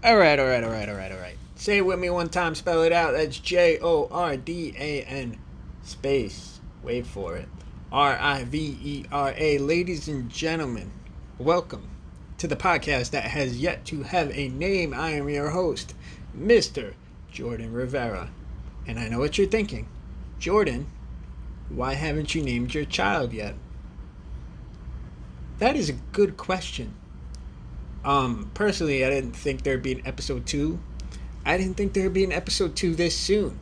All right. Say it with me one time, spell it out. That's Jordan space. Wait for it. Rivera. Ladies and gentlemen, welcome to the podcast that has yet to have a name. I am your host, Mr. Jordan Rivera. And I know what you're thinking. Jordan, why haven't you named your child yet? That is a good question. Personally, I didn't think there'd be an episode two. I didn't think there'd be an episode two this soon,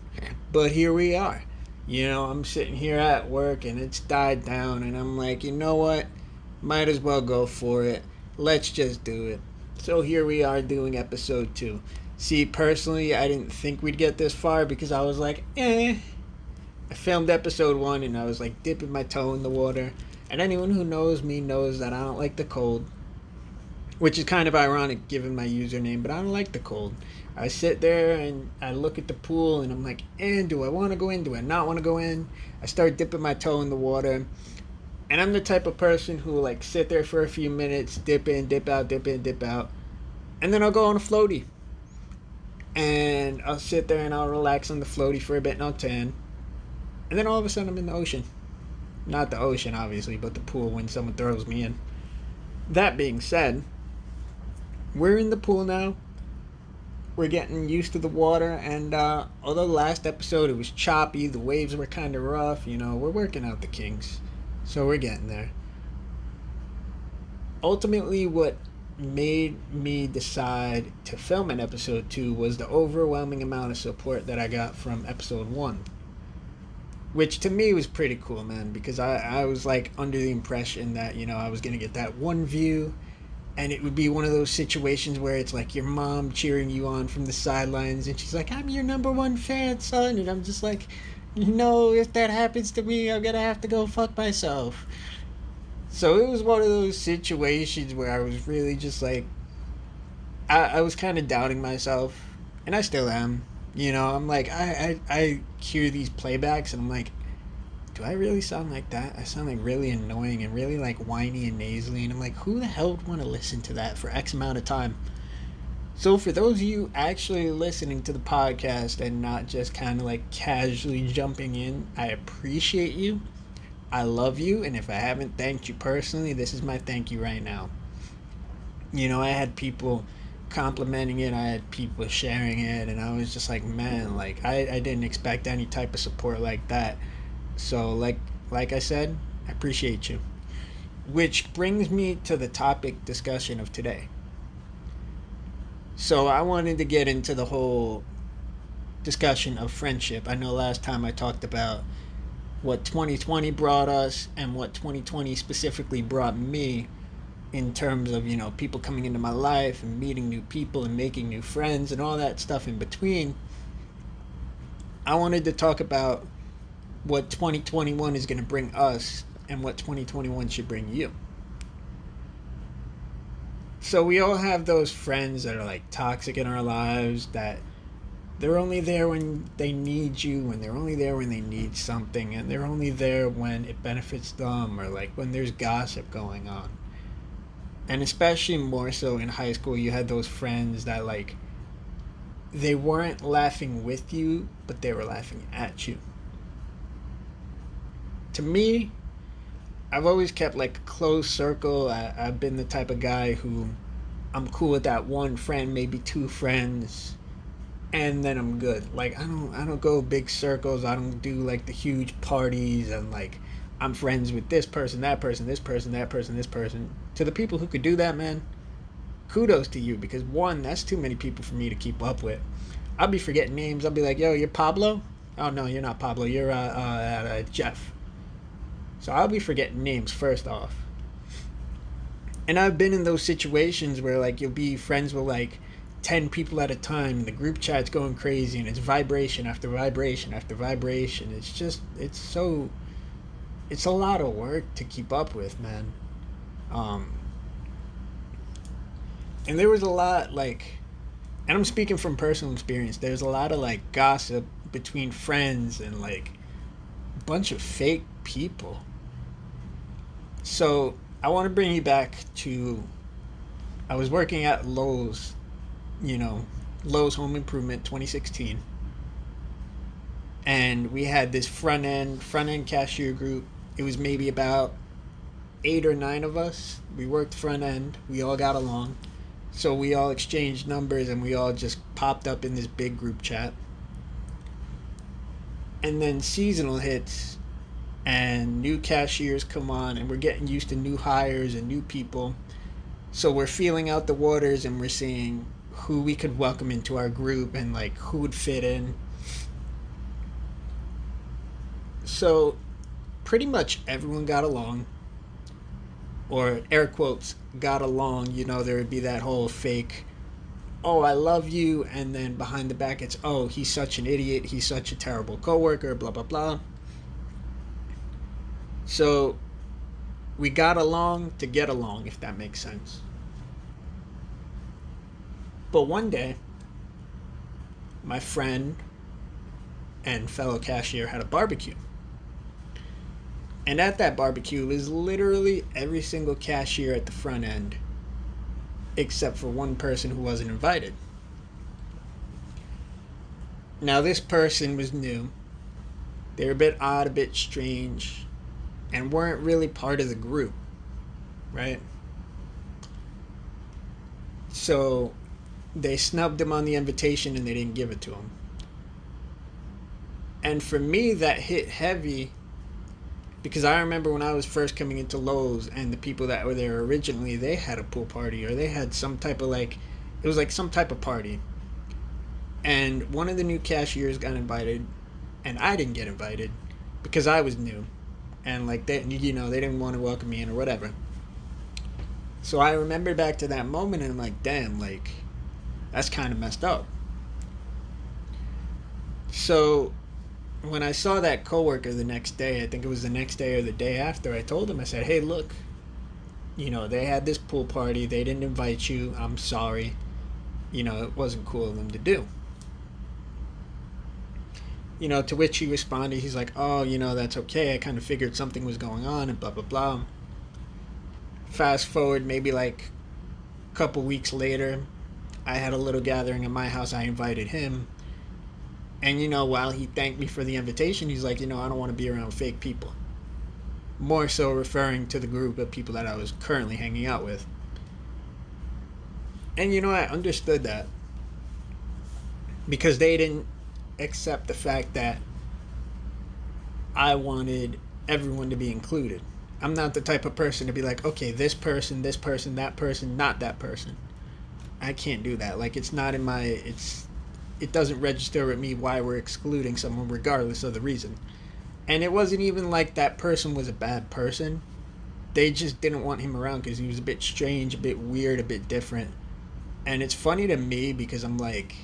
but here we are. I'm sitting here at work and it's died down, and I'm like, you know what? Might as well go for it. Let's just do it. So here we are doing episode two. See, personally, I didn't think we'd get this far because I was like, eh. I filmed episode one and I was like dipping my toe in the water. And anyone who knows me knows that I don't like the cold, which is kind of ironic given my username, but I don't like the cold. I sit there and I look at the pool and I'm like, do I want to go in? Do I not want to go in? I start dipping my toe in the water. And I'm the type of person who will like sit there for a few minutes, dip in, dip out, dip in, dip out. And then I'll go on a floaty. And I'll sit there and I'll relax on the floaty for a bit and I'll tan. And then all of a sudden I'm in the ocean. Not the ocean, obviously, but the pool when someone throws me in. That being said, we're in the pool now. We're getting used to the water, and although last episode it was choppy, the waves were kind of rough, we're working out the kinks. So we're getting there. Ultimately, what made me decide to film an episode 2 was the overwhelming amount of support that I got from episode 1. Which to me was pretty cool, man, because I was like under the impression that, I was going to get that one view, and it would be one of those situations where it's like your mom cheering you on from the sidelines and she's like, I'm your number one fan, son. And I'm just like, if that happens to me, I'm going to have to go fuck myself. So it was one of those situations where I was really just like, I was kind of doubting myself, and I still am. I'm like, I hear these playbacks and I'm like, do I really sound like that? I sound like really annoying and really like whiny and nasally, and I'm like, who the hell would want to listen to that for X amount of time? So for those of you actually listening to the podcast and not just kind of like casually jumping in, I appreciate you. I love you, and if I haven't thanked you personally, this is my thank you right now. I had people complimenting it, I had people sharing it, and I was just like, man, like I didn't expect any type of support like that. So like I said, I appreciate you. Which brings me to the topic discussion of today. So I wanted to get into the whole discussion of friendship. I know last time I talked about what 2020 brought us and what 2020 specifically brought me in terms of, people coming into my life and meeting new people and making new friends and all that stuff in between. I wanted to talk about what 2021 is going to bring us and what 2021 should bring you. So we all have those friends that are like toxic in our lives, that they're only there when they need you, and they're only there when they need something, and they're only there when it benefits them, or like when there's gossip going on. And especially more so in high school, you had those friends that like they weren't laughing with you, but they were laughing at you. To me, I've always kept like a close circle. I've been the type of guy who I'm cool with that one friend, maybe two friends, and then I'm good. Like I don't go big circles. I don't do like the huge parties and like I'm friends with this person, that person, this person, that person, this person. To the people who could do that, man, kudos to you, because one, that's too many people for me to keep up with. I'll be forgetting names. I'll be like, yo, you're Pablo? Oh no, you're not Pablo. You're Jeff. So I'll be forgetting names first off. And I've been in those situations where like you'll be friends with like 10 people at a time, and the group chat's going crazy, and it's vibration after vibration after vibration. It's a lot of work to keep up with, man. Um, and there was a lot like, and I'm speaking from personal experience. There's a lot of like gossip between friends and like a bunch of fake people. So I want to bring you back to, I was working at Lowe's you know, Lowe's Home Improvement 2016. And we had this front end cashier group. It was maybe about 8 or 9 of us. We worked front end. We all got along. So we all exchanged numbers and we all just popped up in this big group chat. And then seasonal hits and new cashiers come on and we're getting used to new hires and new people. So we're feeling out the waters and we're seeing who we could welcome into our group and like who would fit in. So pretty much everyone got along, or air quotes, got along. You know, there would be that whole fake, oh, I love you, and then behind the back it's, oh, he's such an idiot, he's such a terrible coworker, blah, blah, blah. So we got along to get along, if that makes sense. But one day, my friend and fellow cashier had a barbecue. And at that barbecue was literally every single cashier at the front end, except for one person who wasn't invited. Now, this person was new. They were a bit odd, a bit strange, and weren't really part of the group, right? So they snubbed him on the invitation and they didn't give it to him. And for me, that hit heavy because I remember when I was first coming into Lowe's and the people that were there originally, they had a pool party or they had some type of like, it was like some type of party. And one of the new cashiers got invited and I didn't get invited because I was new. And like they, you know, they didn't want to welcome me in or whatever. So I remember back to that moment and I'm like, damn, like that's kind of messed up. So when I saw that coworker the next day, I think it was the next day or the day after, I told him, I said, hey, look, you know, they had this pool party. They didn't invite you. I'm sorry. You know, it wasn't cool of them to do. You know, to which he responded, he's like, oh, you know, that's okay. I kind of figured something was going on and blah, blah, blah. Fast forward maybe like a couple weeks later, I had a little gathering at my house. I invited him. And, you know, while he thanked me for the invitation, he's like, you know, I don't want to be around fake people. More so referring to the group of people that I was currently hanging out with. And, you know, I understood that. Because they didn't accept the fact that I wanted everyone to be included. I'm not the type of person to be like, okay, this person, that person, not that person. I can't do that. Like, it's not in my, it doesn't register with me why we're excluding someone regardless of the reason. And it wasn't even like that person was a bad person. They just didn't want him around because he was a bit strange, a bit weird, a bit different. And it's funny to me because I'm like,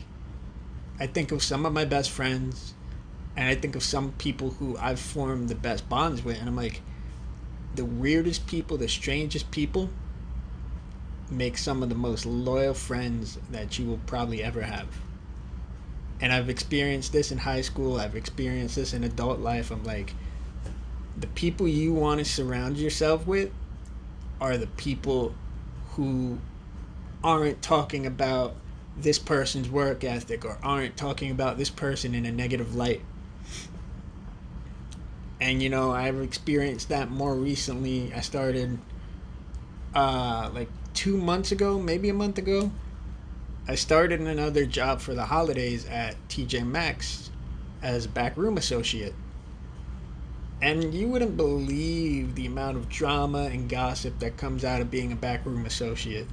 I think of some of my best friends and I think of some people who I've formed the best bonds with, and I'm like, the weirdest people, the strangest people make some of the most loyal friends that you will probably ever have. And I've experienced this in high school. I've experienced this in adult life. I'm like, the people you want to surround yourself with are the people who aren't talking about this person's work ethic or aren't talking about this person in a negative light. And, you know, I've experienced that more recently. I started like 2 months ago, maybe a month ago. I started another job for the holidays at TJ Maxx as backroom associate. And you wouldn't believe the amount of drama and gossip that comes out of being a backroom associate.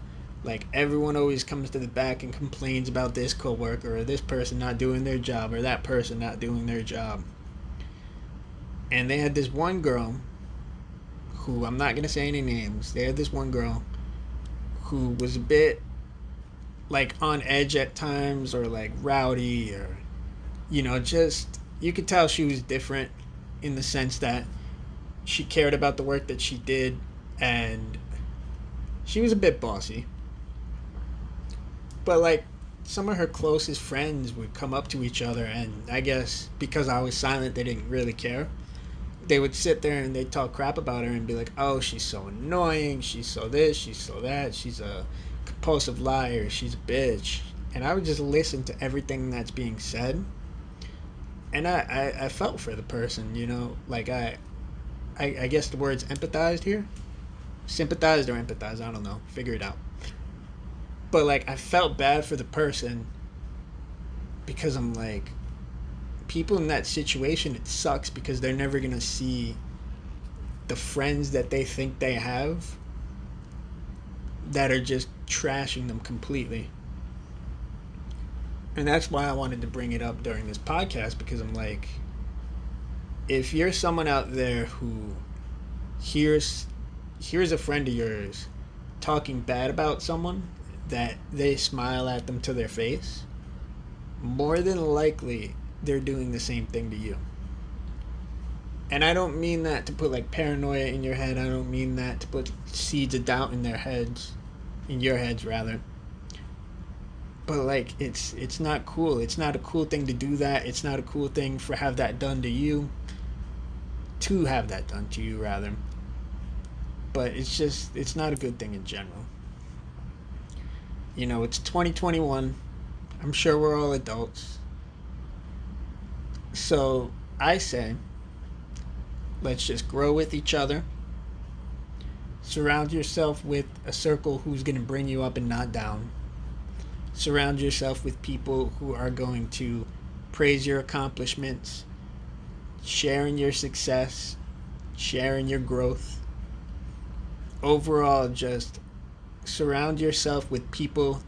Like, everyone always comes to the back and complains about this coworker or this person not doing their job or that person not doing their job. And they had this one girl who, I'm not going to say any names, they had this one girl who was a bit like on edge at times or like rowdy or, you know, just, you could tell she was different in the sense that she cared about the work that she did and she was a bit bossy. But like some of her closest friends would come up to each other and I guess because I was silent they didn't really care. They would sit there and they'd talk crap about her and be like, oh, she's so annoying, she's so this, she's so that, she's a compulsive liar, she's a bitch, and I would just listen to everything that's being said. And I felt for the person, you know, like I guess the word's empathized here. Sympathized or empathized, I don't know. Figure it out. But like I felt bad for the person because I'm like, people in that situation, it sucks because they're never gonna see the friends that they think they have that are just trashing them completely. And that's why I wanted to bring it up during this podcast, because I'm like, if you're someone out there who hears a friend of yours talking bad about someone that they smile at them to their face, more than likely they're doing the same thing to you. And I don't mean that to put like paranoia in your head. I don't mean that to put seeds of doubt in their heads, in your heads rather. But like it's not cool. It's not a cool thing to do that. It's not a cool thing for have that done to you. To have that done to you rather. But it's not a good thing in general. You know, it's 2021. I'm sure we're all adults. So I say, let's just grow with each other. Surround yourself with a circle who's going to bring you up and not down. Surround yourself with people who are going to praise your accomplishments, sharing your success, sharing your growth. Overall, just surround yourself with people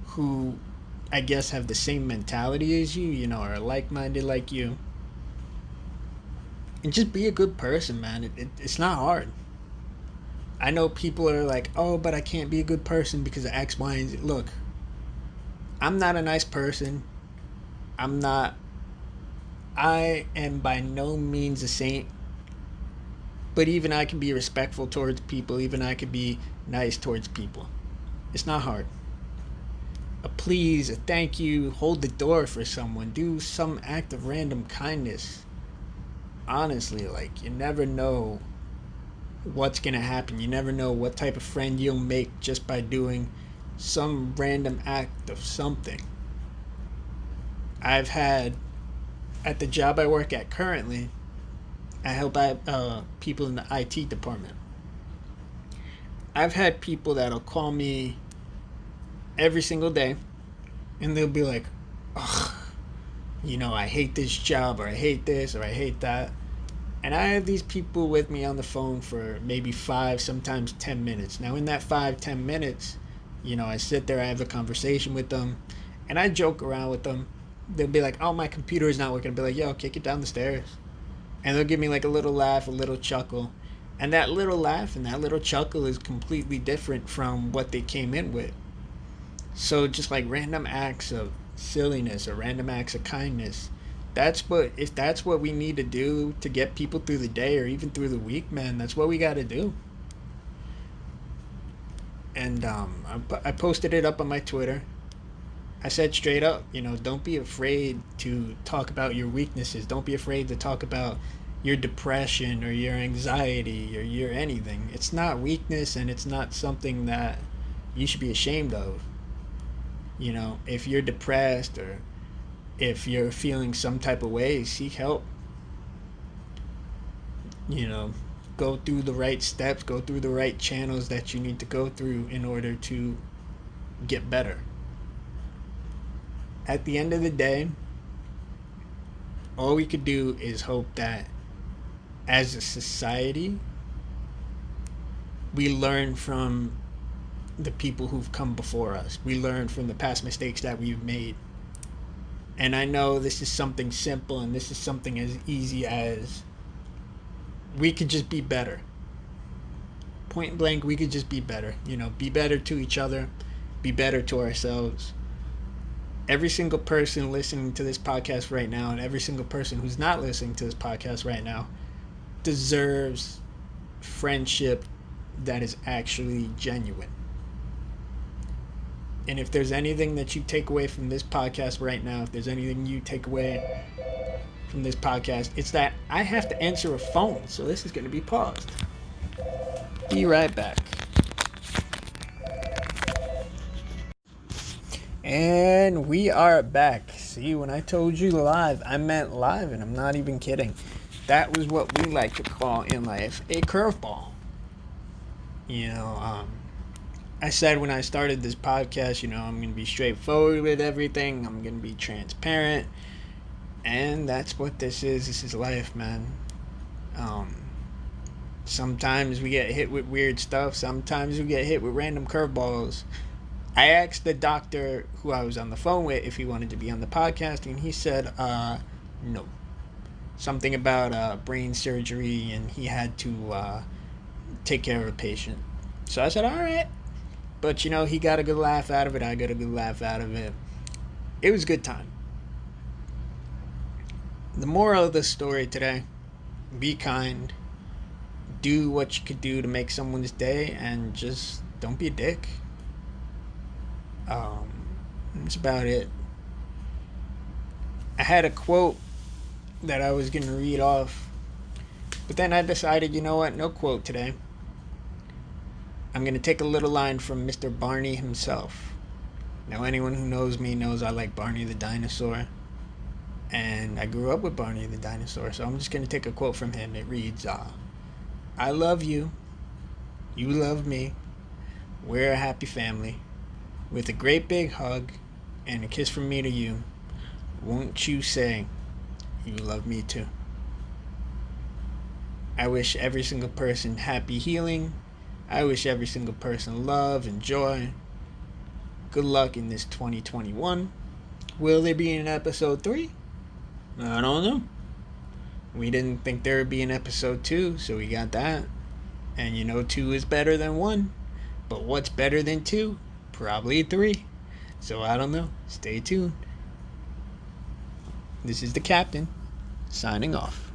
who, I guess, have the same mentality as you know, are like-minded like you. And just be a good person, man. It's not hard. I know people are like, oh, but I can't be a good person because of X, Y, and Z. Look, I'm not a nice person. I am by no means a saint. But even I can be respectful towards people. Even I can be nice towards people. It's not hard. A please, a thank you, hold the door for someone. Do some act of random kindness. Honestly, like, you never know what's gonna happen. You never know what type of friend you'll make just by doing some random act of something. I've had, at the job I work at currently, I help out people in the IT department. I've had people that'll call me every single day and they'll be like, ugh, you know, I hate this job, or I hate this, or I hate that. And I have these people with me on the phone for maybe 5, sometimes 10 minutes. Now, in that 5-10 minutes, you know, I sit there, I have a conversation with them, and I joke around with them. They'll be like, oh, my computer is not working. I'll be like, yo, kick it down the stairs. And they'll give me like a little laugh, a little chuckle. And that little laugh and that little chuckle is completely different from what they came in with. So just like random acts of silliness or random acts of kindness, if that's what we need to do to get people through the day or even through the week, man, that's what we got to do. And I posted it up on my Twitter. I said straight up, you know, don't be afraid to talk about your weaknesses. Don't be afraid to talk about your depression or your anxiety or your anything. It's not weakness, and it's not something that you should be ashamed of. You know, if you're depressed or if you're feeling some type of way, seek help. You know, go through the right steps, go through the right channels that you need to go through in order to get better. At the end of the day, all we could do is hope that as a society, we learn from the people who've come before us. We learn from the past mistakes that we've made. And I know this is something simple, and this is something as easy as we could just be better. Point blank, we could just be better. You know, be better to each other, be better to ourselves. Every single person listening to this podcast right now, and every single person who's not listening to this podcast right now, deserves friendship that is actually genuine. And if there's anything that you take away from this podcast right now, if there's anything you take away from this podcast, it's that I have to answer a phone, so this is going to be paused. Be right back. And we are back. See, when I told you live, I meant live, and I'm not even kidding. That was what we like to call in life a curveball. You know, I said when I started this podcast, I'm going to be straightforward with everything, I'm going to be transparent, and that's what this is. This is life, man. Sometimes we get hit with weird stuff, sometimes we get hit with random curveballs. I asked the doctor who I was on the phone with if he wanted to be on the podcast, and he said, no. Something about brain surgery, and he had to take care of a patient. So I said, all right. But, he got a good laugh out of it. I got a good laugh out of it. It was a good time. The moral of the story today, be kind. Do what you could do to make someone's day, and just don't be a dick. That's about it. I had a quote that I was going to read off, but then I decided, you know what, no quote today. I'm going to take a little line from Mr. Barney himself. Now, anyone who knows me knows I like Barney the dinosaur, and I grew up with Barney the dinosaur, so I'm just going to take a quote from him. It reads, I love you, you love me, we're a happy family. With a great big hug and a kiss from me to you, won't you say you love me too? I wish every single person happy healing. I wish every single person love and joy. Good luck in this 2021. Will there be an episode 3? I don't know. We didn't think there would be an episode 2, so we got that. And 2 is better than 1. But what's better than 2? Probably 3. So I don't know. Stay tuned. This is the captain, signing off.